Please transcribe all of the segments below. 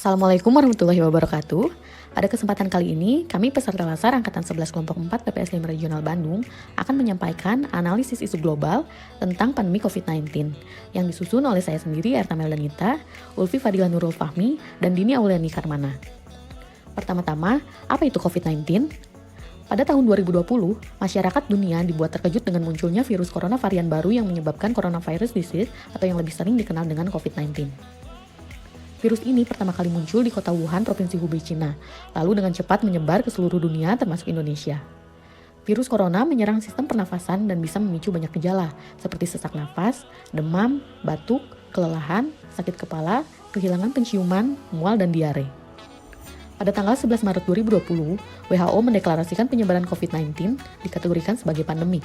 Assalamualaikum warahmatullahi wabarakatuh. Pada kesempatan kali ini, kami peserta Lasar Angkatan 11 Kelompok 4 PPS 5 Regional Bandung akan menyampaikan analisis isu global tentang pandemi COVID-19 yang disusun oleh saya sendiri, Erta Meldanita, Ulfi Fadila Nurul Fahmi, dan Dini Auliani Karmana. Pertama-tama, apa itu COVID-19? Pada tahun 2020, masyarakat dunia dibuat terkejut dengan munculnya virus corona varian baru yang menyebabkan coronavirus disease atau yang lebih sering dikenal dengan COVID-19. Virus ini pertama kali muncul di kota Wuhan, Provinsi Hubei, Cina, lalu dengan cepat menyebar ke seluruh dunia termasuk Indonesia. Virus corona menyerang sistem pernafasan dan bisa memicu banyak gejala seperti sesak nafas, demam, batuk, kelelahan, sakit kepala, kehilangan penciuman, mual, dan diare. Pada tanggal 11 Maret 2020, WHO mendeklarasikan penyebaran COVID-19 dikategorikan sebagai pandemi.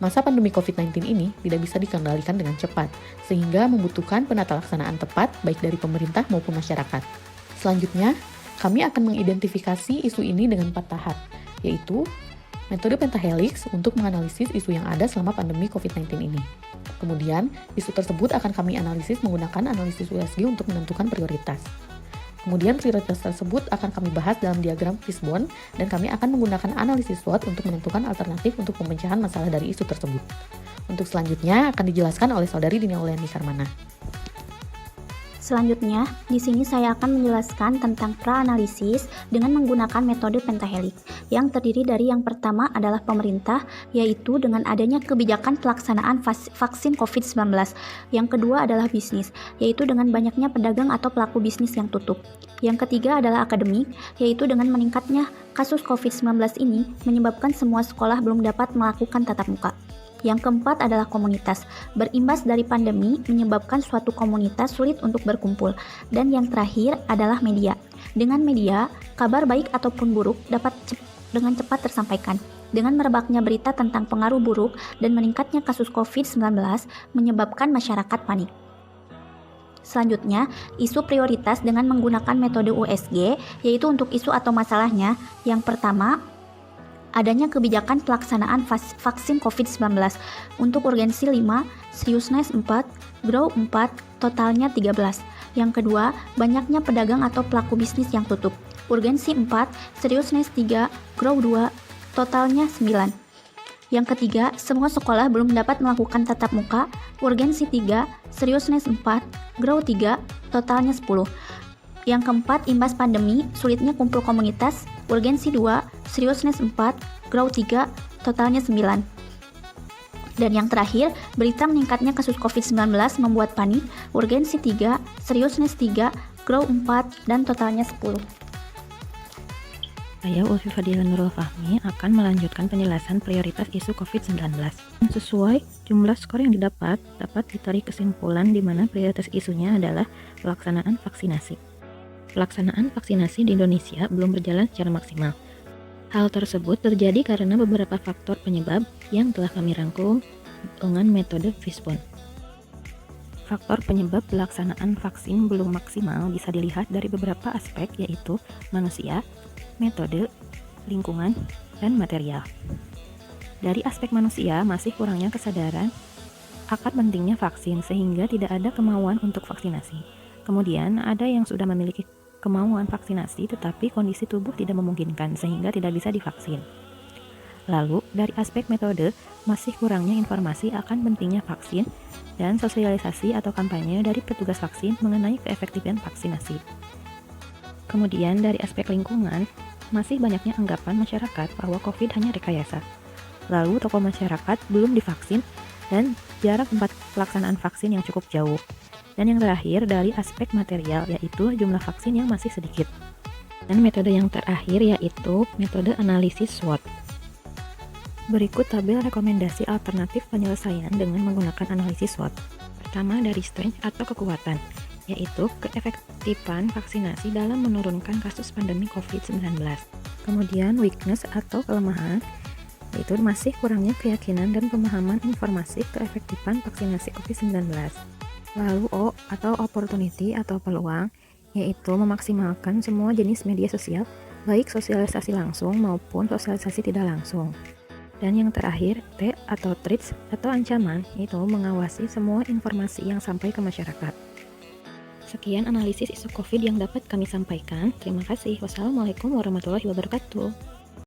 Masa pandemi COVID-19 ini tidak bisa dikendalikan dengan cepat, sehingga membutuhkan penata laksanaan tepat baik dari pemerintah maupun masyarakat. Selanjutnya, kami akan mengidentifikasi isu ini dengan 4 tahap, yaitu metode pentahelix untuk menganalisis isu yang ada selama pandemi COVID-19 ini. Kemudian, isu tersebut akan kami analisis menggunakan analisis USG untuk menentukan prioritas. Kemudian prioritas tersebut akan kami bahas dalam diagram fishbone dan kami akan menggunakan analisis SWOT untuk menentukan alternatif untuk pemecahan masalah dari isu tersebut. Untuk selanjutnya akan dijelaskan oleh saudari Dini Auliani Karmana. Selanjutnya, di sini saya akan menjelaskan tentang pra-analisis dengan menggunakan metode pentahelix, yang terdiri dari yang pertama adalah pemerintah, yaitu dengan adanya kebijakan pelaksanaan vaksin COVID-19. Yang kedua adalah bisnis, yaitu dengan banyaknya pedagang atau pelaku bisnis yang tutup. Yang ketiga adalah akademik, yaitu dengan meningkatnya kasus COVID-19 ini menyebabkan semua sekolah belum dapat melakukan tatap muka. Yang keempat adalah komunitas. Berimbas dari pandemi menyebabkan suatu komunitas sulit untuk berkumpul. Dan yang terakhir adalah media. Dengan media, kabar baik ataupun buruk dapat dengan cepat tersampaikan. Dengan merebaknya berita tentang pengaruh buruk dan meningkatnya kasus COVID-19 menyebabkan masyarakat panik. Selanjutnya, isu prioritas dengan menggunakan metode USG, yaitu untuk isu atau masalahnya. Yang pertama, adanya kebijakan pelaksanaan vaksin COVID-19 untuk urgensi 5, seriousness 4, grow 4, totalnya 13. Yang kedua, banyaknya pedagang atau pelaku bisnis yang tutup. Urgensi 4, seriousness 3, grow 2, totalnya 9. Yang ketiga, semua sekolah belum dapat melakukan tatap muka. Urgensi 3, seriousness 4, grow 3, totalnya 10. Yang keempat, imbas pandemi, sulitnya kumpul komunitas. Urgensi 2, seriousness 4, grow 3, totalnya 9. Dan yang terakhir, berita meningkatnya kasus COVID-19 membuat panik. Urgensi 3, seriousness 3, grow 4, dan totalnya 10. Saya Ulfi Fadila Nurul Fahmi akan melanjutkan penjelasan prioritas isu COVID-19. Sesuai jumlah skor yang dapat ditarik kesimpulan di mana prioritas isunya adalah pelaksanaan vaksinasi. Pelaksanaan vaksinasi di Indonesia belum berjalan secara maksimal. Hal tersebut terjadi karena beberapa faktor penyebab yang telah kami rangkum dengan metode fishbone. Faktor penyebab pelaksanaan vaksin belum maksimal bisa dilihat dari beberapa aspek, yaitu manusia, metode, lingkungan, dan material. Dari aspek manusia, masih kurangnya kesadaran akan pentingnya vaksin sehingga tidak ada kemauan untuk vaksinasi. Kemudian, ada yang sudah memiliki kemauan vaksinasi tetapi kondisi tubuh tidak memungkinkan sehingga tidak bisa divaksin. Lalu, dari aspek metode, masih kurangnya informasi akan pentingnya vaksin dan sosialisasi atau kampanye dari petugas vaksin mengenai keefektifan vaksinasi. Kemudian, dari aspek lingkungan, masih banyaknya anggapan masyarakat bahwa COVID hanya rekayasa. Lalu, tokoh masyarakat belum divaksin dan jarak tempat pelaksanaan vaksin yang cukup jauh. Dan yang terakhir, dari aspek material, yaitu jumlah vaksin yang masih sedikit. Dan metode yang terakhir yaitu metode analisis SWOT. Berikut tabel rekomendasi alternatif penyelesaian dengan menggunakan analisis SWOT. Pertama, dari strength atau kekuatan, yaitu keefektifan vaksinasi dalam menurunkan kasus pandemi COVID-19. Kemudian weakness atau kelemahan, yaitu masih kurangnya keyakinan dan pemahaman informasi keefektifan vaksinasi COVID-19. Lalu O atau opportunity atau peluang, yaitu memaksimalkan semua jenis media sosial, baik sosialisasi langsung maupun sosialisasi tidak langsung. Dan yang terakhir, T atau threats atau ancaman, yaitu mengawasi semua informasi yang sampai ke masyarakat. Sekian analisis isu COVID yang dapat kami sampaikan. Terima kasih. Wassalamualaikum warahmatullahi wabarakatuh.